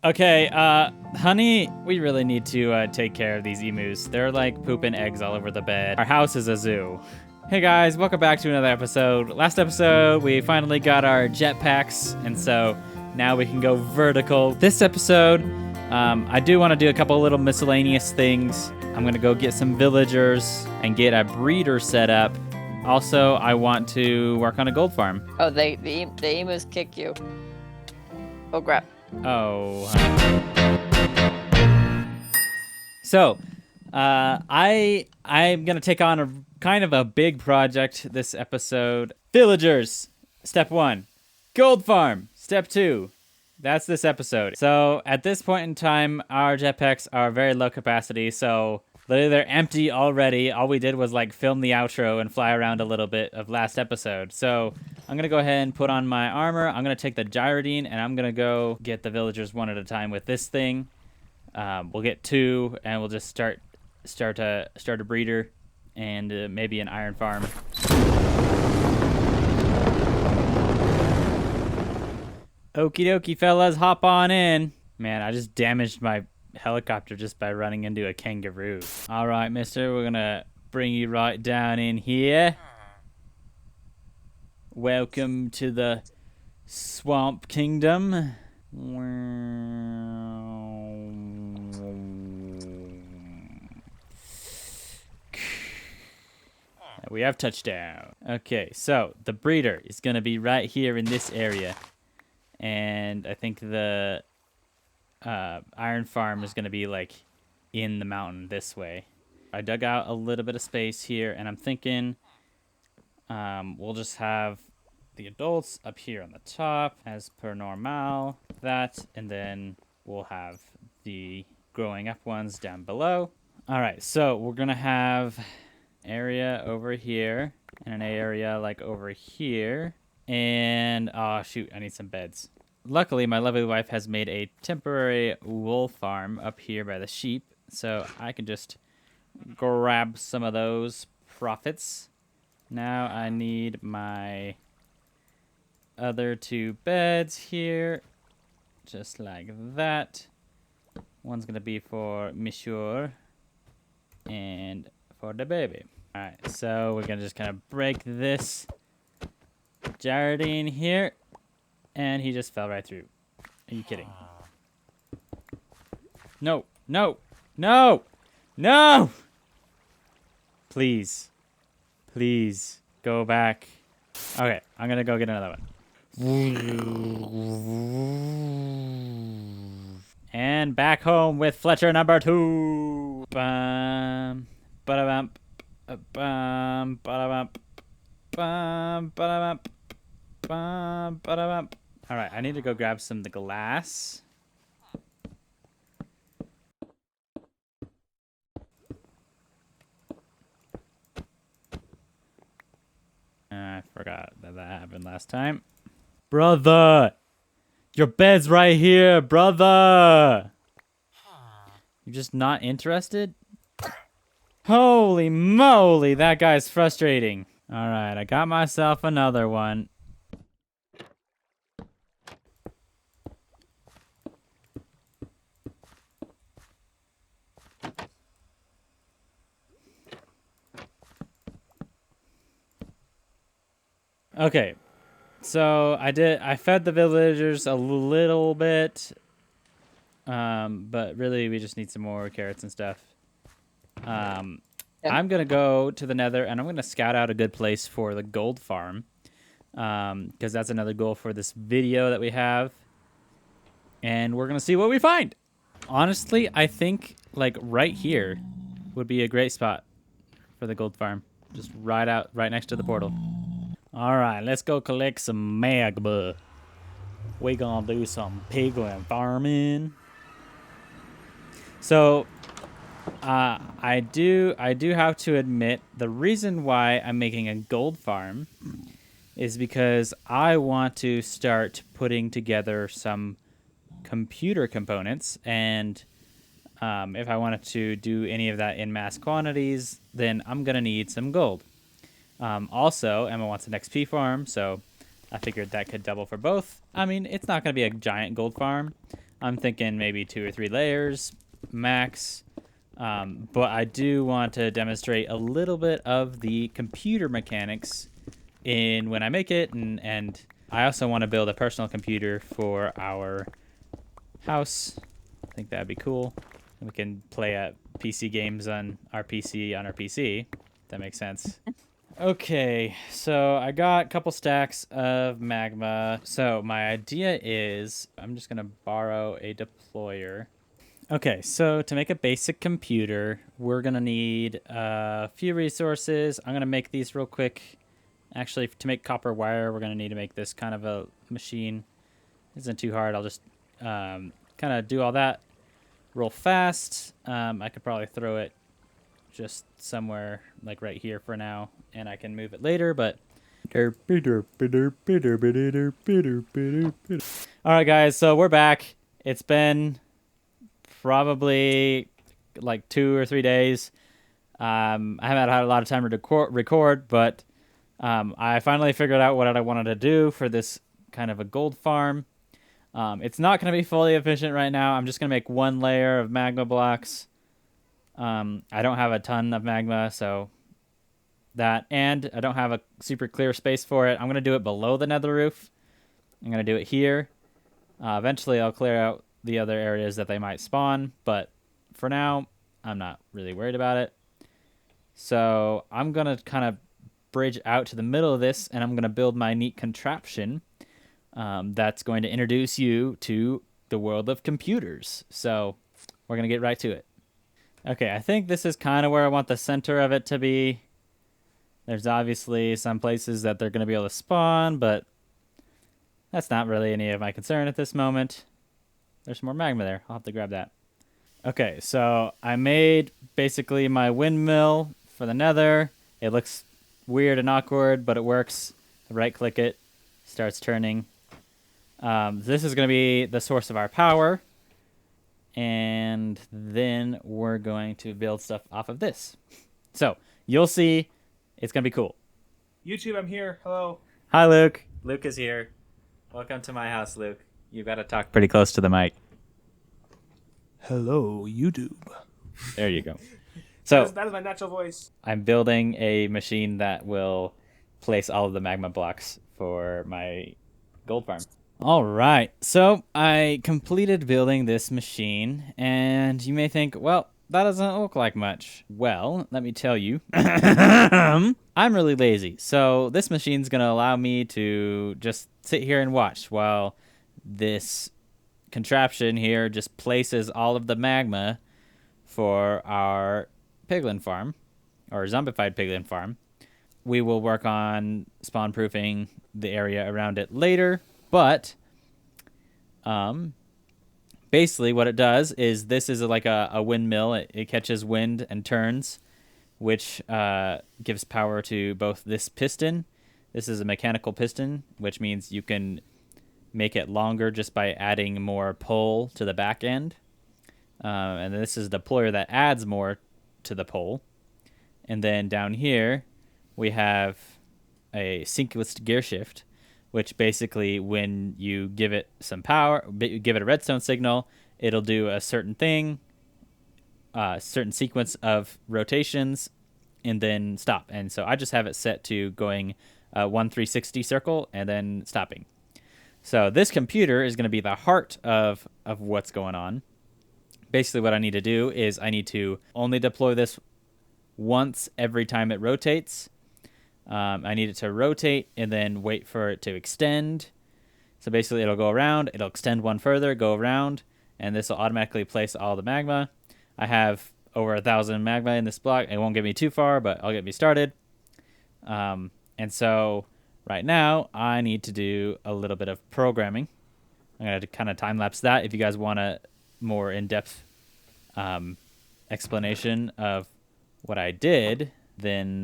Okay, honey, we really need to take care of these emus. They're like pooping eggs all over the bed. Our house is a zoo. Hey guys, welcome back to another episode. Last episode, we finally got our jetpacks, and so now we can go vertical. This episode, I do want to do a couple little miscellaneous things. I'm gonna go get some villagers and get a breeder set up. Also, I want to work on a gold farm. Oh, the emus kick you. Oh, crap. Oh. So, I'm gonna take on a kind of a big project this episode. Villagers, step 1. Gold farm, step 2. That's this episode. So at this point in time, our jetpacks are very low capacity. So literally they're empty already. All we did was like film the outro and fly around a little bit of last episode. So I'm going to go ahead and put on my armor. I'm going to take the gyrodine and I'm going to go get the villagers one at a time with this thing. We'll get 2 and we'll just start a breeder and maybe an iron farm. Okie dokie, fellas, hop on in. Man, I just damaged my helicopter just by running into a kangaroo. All right, mister, we're gonna bring you right down in here. Welcome to the Swamp Kingdom. We have touchdown. Okay, so the breeder is gonna be right here in this area. And I think the iron farm is going to be like in the mountain this way. I dug out a little bit of space here, and I'm thinking we'll just have the adults up here on the top as per normal, that, and then we'll have the growing up ones down below. All right, so we're going to have area over here and an area like over here. And, oh shoot, I need some beds. Luckily, my lovely wife has made a temporary wool farm up here by the sheep, so I can just grab some of those profits. Now I need my other 2 beds here, just like that. One's gonna be for Monsieur and for the baby. All right, so we're gonna just kind of break this gyrodine here, and he just fell right through. Are you kidding? No, no, no, no! Please, please go back. Okay, I'm gonna go get another one. And back home with Fletcher number 2. Bum, ba-da-bum, bum, ba-da-bum, bum, ba-da-bum. All right, I need to go grab some of the glass. I forgot that happened last time. Brother! Your bed's right here, brother! You're just not interested? Holy moly, that guy's frustrating. All right, I got myself another one. Okay, so I fed the villagers a little bit, but really we just need some more carrots and stuff. I'm gonna go to the nether and I'm gonna scout out a good place for the gold farm, because that's another goal for this video that we have, and we're gonna see what we find. Honestly, I think like right here would be a great spot for the gold farm, just right next to the portal. All right, let's go collect some magma. We gonna do some piglin farming. So, I do have to admit the reason why I'm making a gold farm is because I want to start putting together some computer components, and if I wanted to do any of that in mass quantities, then I'm gonna need some gold. Also, Emma wants an XP farm, so I figured that could double for both. I mean, it's not going to be a giant gold farm, I'm thinking maybe 2 or 3 layers max. But I do want to demonstrate a little bit of the computer mechanics in when I make it, and I also want to build a personal computer for our house. I think that'd be cool. We can play PC games on our PC. That makes sense. Okay, so I got a couple stacks of magma. So my idea is I'm just gonna borrow a deployer. Okay, so to make a basic computer, we're gonna need a few resources. I'm gonna make these real quick. Actually, to make copper wire, we're gonna need to make this kind of a machine. It isn't too hard. I'll just kind of do all that real fast. I could probably throw it just somewhere like right here for now, and I can move it later, but all right, guys, so we're back. It's been probably like 2 or 3 days. I haven't had a lot of time to record, but I finally figured out what I wanted to do for this kind of a gold farm. It's not going to be fully efficient right now. I'm just going to make 1 layer of magma blocks. I don't have a ton of magma, so that, and I don't have a super clear space for it. I'm going to do it below the nether roof. I'm going to do it here. Eventually, I'll clear out the other areas that they might spawn, but for now, I'm not really worried about it. So I'm going to kind of bridge out to the middle of this, and I'm going to build my neat contraption that's going to introduce you to the world of computers. So we're going to get right to it. Okay, I think this is kind of where I want the center of it to be. There's obviously some places that they're going to be able to spawn, but that's not really any of my concern at this moment. There's more magma there. I'll have to grab that. Okay, so I made basically my windmill for the nether. It looks weird and awkward, but it works. Right-click it, starts turning. This is going to be the source of our power. And then we're going to build stuff off of this. So you'll see, it's going to be cool. YouTube, I'm here. Hello. Hi, Luke. Luke is here. Welcome to my house, Luke. You've got to talk pretty close to the mic. Hello, YouTube. There you go. So that is my natural voice. I'm building a machine that will place all of the magma blocks for my gold farm. All right, so I completed building this machine, and you may think, well, that doesn't look like much. Well, let me tell you, I'm really lazy. So this machine's going to allow me to just sit here and watch while this contraption here just places all of the magma for our piglin farm, or zombified piglin farm. We will work on spawn proofing the area around it later, but basically what it does is this is like a windmill. It catches wind and turns, which gives power to both this piston. This is a mechanical piston, which means you can make it longer just by adding more pull to the back end. And this is the deployer that adds more to the pole. And then down here, we have a sinkless gear shift, which basically when you give it some power, give it a redstone signal, it'll do a certain thing, certain sequence of rotations, and then stop. And so I just have it set to going 1 360 circle and then stopping. So this computer is going to be the heart of what's going on. Basically what I need to do is I need to only deploy this once every time it rotates. I need it to rotate and then wait for it to extend. So basically it'll go around, it'll extend one further, go around, and this will automatically place all the magma. I have over 1,000 magma in this block. It won't get me too far, but I'll get me started. And so right now I need to do a little bit of programming. I'm going to kind of time-lapse that. If you guys want a more in-depth explanation of what I did, then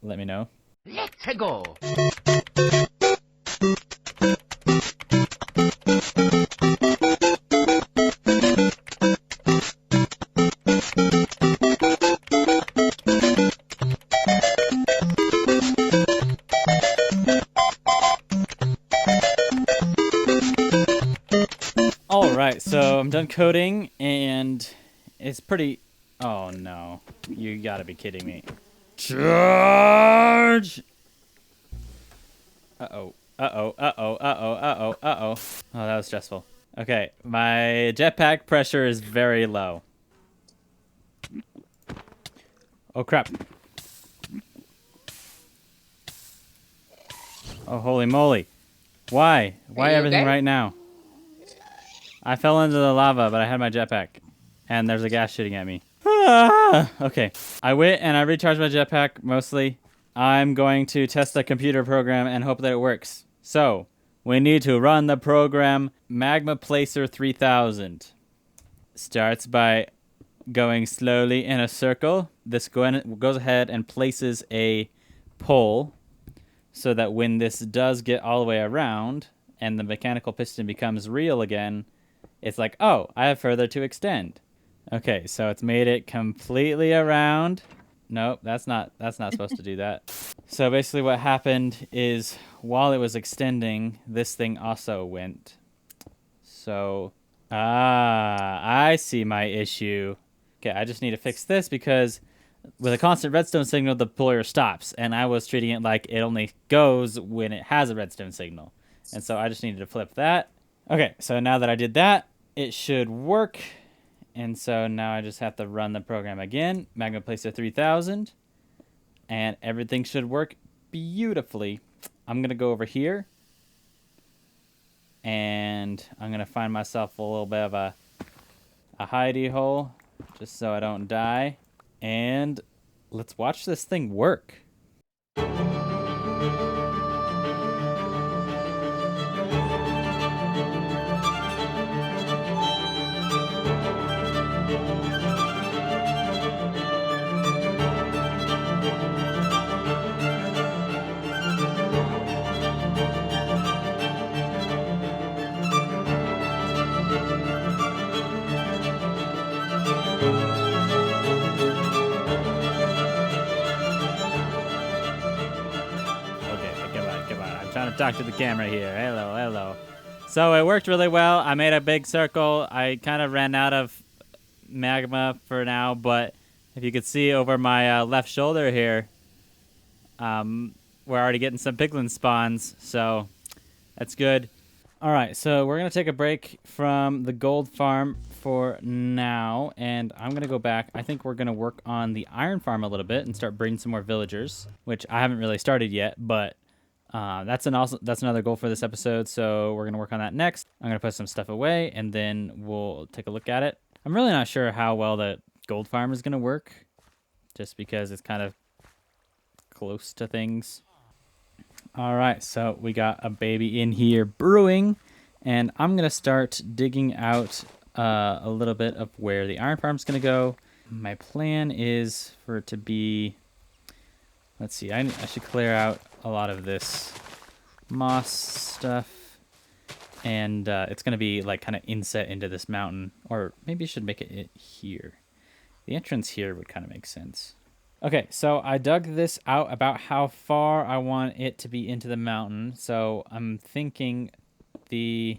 let me know. Let's go. done coding, and it's pretty... Oh, no. You gotta be kidding me. Charge! Uh-oh. Uh-oh. Uh-oh. Uh-oh. Uh-oh. Uh-oh. Oh, that was stressful. Okay, my jetpack pressure is very low. Oh, crap. Oh, holy moly. Why? Why you everything okay? right now? I fell into the lava, but I had my jetpack. And there's a gas shooting at me. Ah! Okay. I went and I recharged my jetpack, mostly. I'm going to test the computer program and hope that it works. So, we need to run the program Magma Placer 3000. Starts by going slowly in a circle. This goes ahead and places a pole so that when this does get all the way around and the mechanical piston becomes real again, it's like, oh, I have further to extend. Okay, so it's made it completely around. Nope, that's not supposed to do that. So basically what happened is while it was extending, this thing also went. So, I see my issue. Okay, I just need to fix this because with a constant redstone signal, the puller stops. And I was treating it like it only goes when it has a redstone signal. And so I just needed to flip that. Okay, so now that I did that, it should work. And so now I just have to run the program again. Magma Placer 3000. And everything should work beautifully. I'm going to go over here. And I'm going to find myself a little bit of a hidey hole. Just so I don't die. And let's watch this thing work. Trying to talk to the camera here. Hello, hello. So it worked really well. I made a big circle. I kind of ran out of magma for now, but if you could see over my left shoulder here, we're already getting some piglin spawns, so that's good. All right, so we're going to take a break from the gold farm for now, and I'm going to go back. I think we're going to work on the iron farm a little bit and start breeding some more villagers, which I haven't really started yet, but that's another goal for this episode, so we're going to work on that next. I'm going to put some stuff away, and then we'll take a look at it. I'm really not sure how well the gold farm is going to work, just because it's kind of close to things. All right, so we got a baby in here brewing, and I'm going to start digging out a little bit of where the iron farm is going to go. My plan is for it to be... Let's see, I should clear out a lot of this moss stuff, and it's going to be like kind of inset into this mountain, or maybe I should make it here. The entrance here would kind of make sense. Okay, so I dug this out about how far I want it to be into the mountain, so I'm thinking the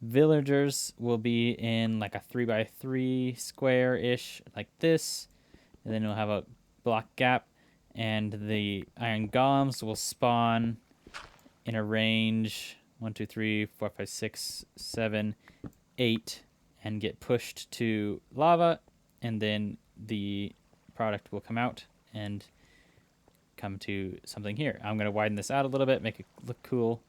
villagers will be in like a 3x3 square-ish like this, and then we'll have a block gap. And the iron golems will spawn in a range 1, 2, 3, 4, 5, 6, 7, 8, and get pushed to lava, and then the product will come out and come to something here. I'm going to widen this out a little bit, make it look cool.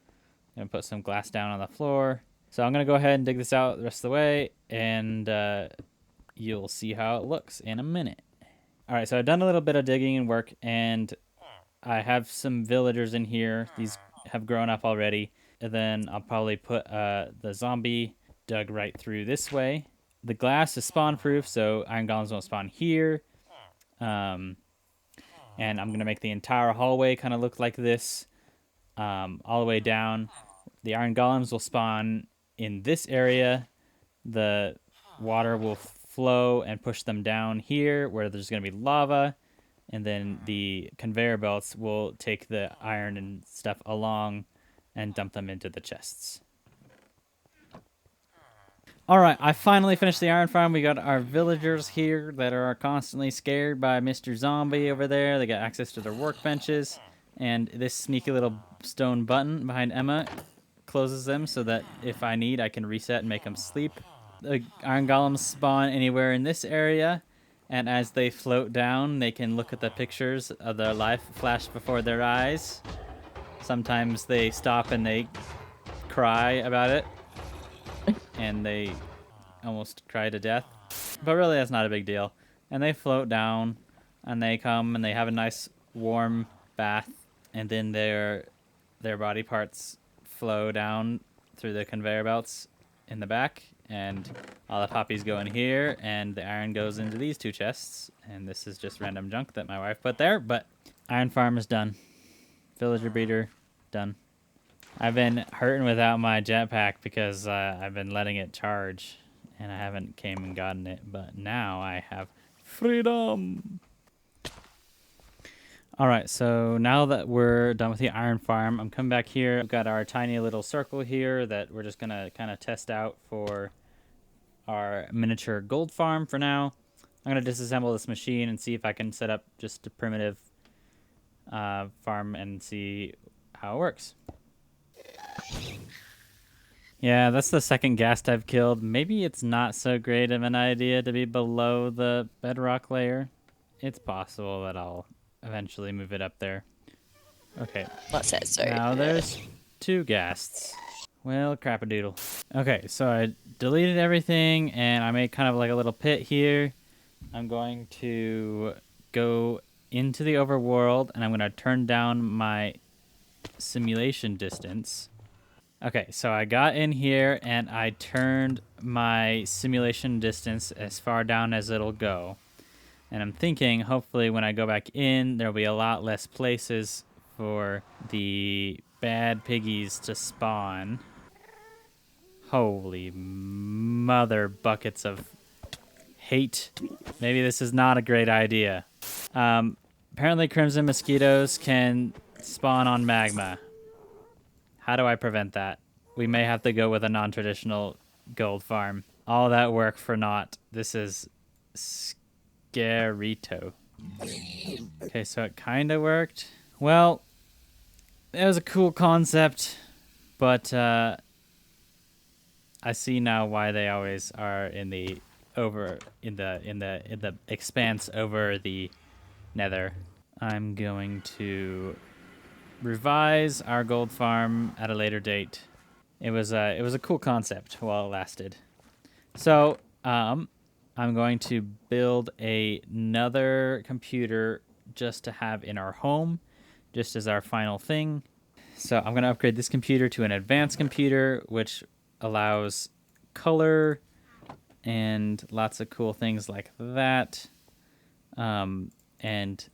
I'm going to put some glass down on the floor. So I'm going to go ahead and dig this out the rest of the way, and you'll see how it looks in a minute. All right, so I've done a little bit of digging and work, and I have some villagers in here. These have grown up already. And then I'll probably put the zombie dug right through this way. The glass is spawn-proof, so iron golems won't spawn here. And I'm going to make the entire hallway kind of look like this, all the way down. The iron golems will spawn in this area. The water will flow and push them down here where there's going to be lava, and then the conveyor belts will take the iron and stuff along and dump them into the chests. All right, I finally finished the iron farm. We got our villagers here that are constantly scared by Mr. Zombie over there. They got access to their workbenches. And this sneaky little stone button behind Emma closes them so that if I need, I can reset and make them sleep. The iron golems spawn anywhere in this area. And as they float down, they can look at the pictures of their life flash before their eyes. Sometimes they stop and they cry about it. And they almost cry to death. But really, that's not a big deal. And they float down, and they come, and they have a nice warm bath. And then their body parts flow down through the conveyor belts in the back. And all the poppies go in here, and the iron goes into these two chests. And this is just random junk that my wife put there. But iron farm is done. Villager breeder, done. I've been hurting without my jetpack because I've been letting it charge and I haven't came and gotten it, but now I have freedom. All right, so now that we're done with the iron farm, I'm coming back here. We've got our tiny little circle here that we're just gonna kind of test out for our miniature gold farm for now. I'm gonna disassemble this machine and see if I can set up just a primitive farm and see how it works. Yeah, that's the second ghast I've killed. Maybe it's not so great of an idea to be below the bedrock layer. It's possible that I'll eventually move it up there. Okay. What's that? Sorry. Now there's 2 ghasts. Well, crap-a-doodle. Okay, so I deleted everything, and I made kind of like a little pit here. I'm going to go into the overworld, and I'm going to turn down my simulation distance. Okay, so I got in here and I turned my simulation distance as far down as it'll go. And I'm thinking hopefully when I go back in, there'll be a lot less places for the bad piggies to spawn. Holy mother buckets of hate. Maybe this is not a great idea. Apparently crimson mosquitoes can spawn on magma. How do I prevent that? We may have to go with a non-traditional gold farm. All that work for naught. This is scarito. Okay, so it kind of worked. Well, it was a cool concept, but I see now why they always are in the expanse over the nether. I'm going to revise our gold farm at a later date. It was a cool concept while it lasted. So I'm going to build another computer just to have in our home, just as our final thing. So I'm going to upgrade this computer to an advanced computer, which allows color and lots of cool things like that. And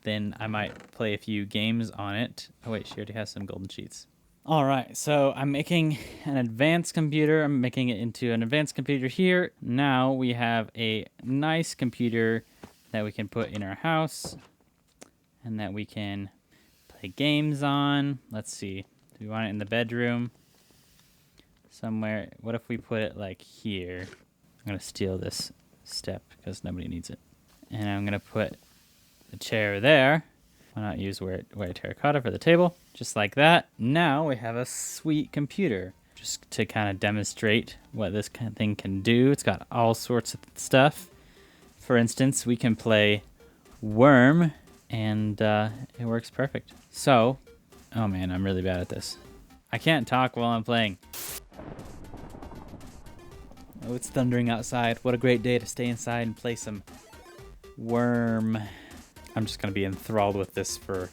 then I might play a few games on it. Oh wait, she already has some golden sheets. All right, so I'm making an advanced computer. I'm making it into an advanced computer here. Now we have a nice computer that we can put in our house and that we can play games on. Let's see, do we want it in the bedroom? Somewhere, what if we put it like here? I'm gonna steal this step because nobody needs it. And I'm gonna put the chair there. Why not use white terracotta for the table? Just like that. Now we have a sweet computer. Just to kind of demonstrate what this kind of thing can do. It's got all sorts of stuff. For instance, we can play Worm, and it works perfect. So, oh man, I'm really bad at this. I can't talk while I'm playing. Oh, it's thundering outside. What a great day to stay inside and play some Worm. I'm just going to be enthralled with this for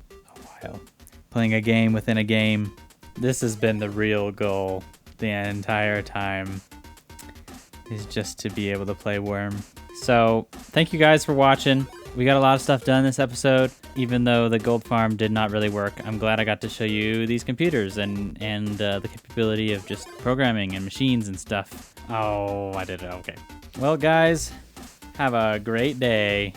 a while. Playing a game within a game. This has been the real goal the entire time, is just to be able to play Worm. So, thank you guys for watching. We got a lot of stuff done this episode, even though the gold farm did not really work. I'm glad I got to show you these computers and the capability of just programming and machines and stuff. Oh, I did it. Okay. Well, guys, have a great day.